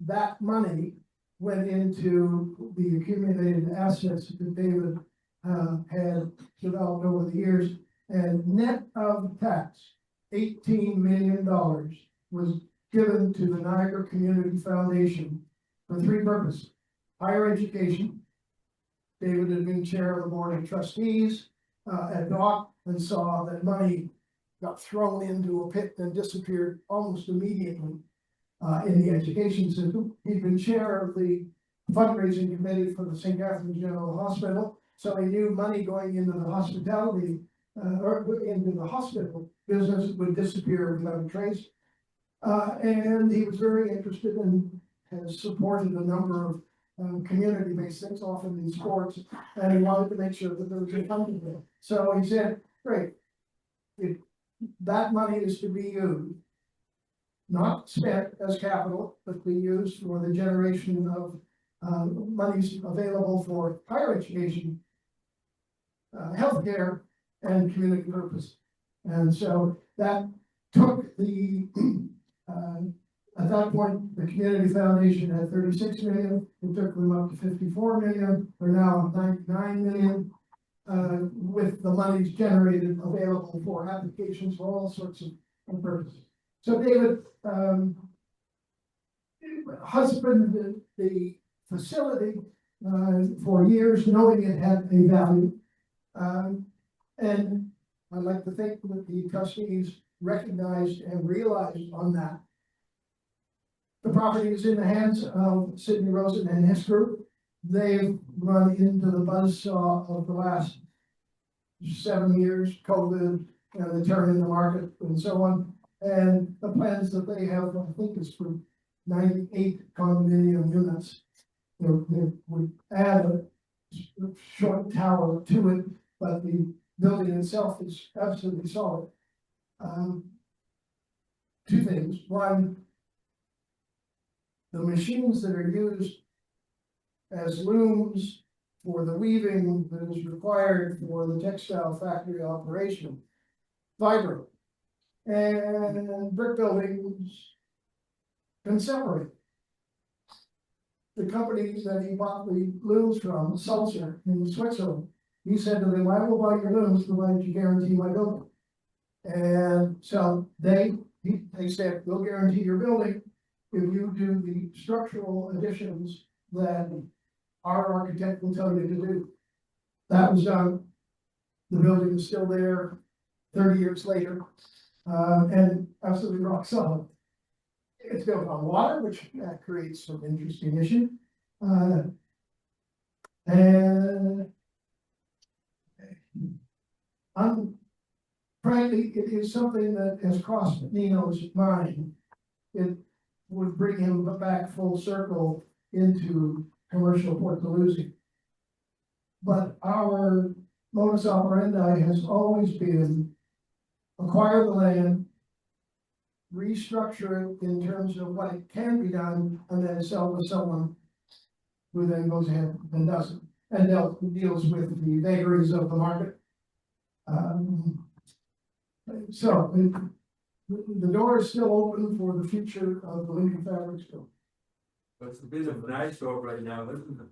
That money went into the accumulated assets that David had developed over the years, and net of tax, $18 million was given to the Niagara Community Foundation for 3 purposes: higher education. David had been chair of the board of trustees at Dock, and saw that money got thrown into a pit and disappeared almost immediately in the education system. He'd been chair of the fundraising committee for the St. Catharines General Hospital, so he knew money going into the hospitality or into the hospital business would disappear without a trace. And he was very interested and has supported a number of community-based things, often in sports, and he wanted to make sure that there was a funding there. So he said, great, if that money is to be used, not spent as capital, but be used for the generation of monies available for higher education, healthcare, and community purpose. And so that took the, at that point, the Community Foundation had 36 million. It took them up to 54 million. They're now at 99 million, with the monies generated available for applications for all sorts of purposes. So David husbanded the facility for years, knowing it had a value. And I'd like to think that the trustees recognized and realized on that. The property is in the hands of Sidney Rosen and his group. They've run into the buzzsaw of the last 7 years, COVID, the turn in the market and so on. And the plans that they have, I think, is for 98 condominium units. They would add a short tower to it, but the building itself is absolutely solid. 2 things. One, the machines that are used as looms for the weaving that is required for the textile factory operation vibrate, and brick buildings can separate. The company that he bought the looms from, Sulzer in Switzerland, he said to them, I will buy your looms provided you guarantee my building. And so they said, we'll guarantee your building if you do the structural additions that our architect will tell you to do. That was done. The building is still there 30 years later, and absolutely rock solid. It's built on water, which creates some interesting issue. And frankly, it is something that has crossed Nino's mind it would bring him back full circle into commercial Port Dalhousie. But our modus operandi has always been acquire the land, restructure it in terms of what it can be done, and then sell to someone who then goes ahead and does it, and deals with the vagaries of the market. So the door is still open for the future of the Lincoln Fabric Store.
But it's a bit of an eyesore right now, isn't it?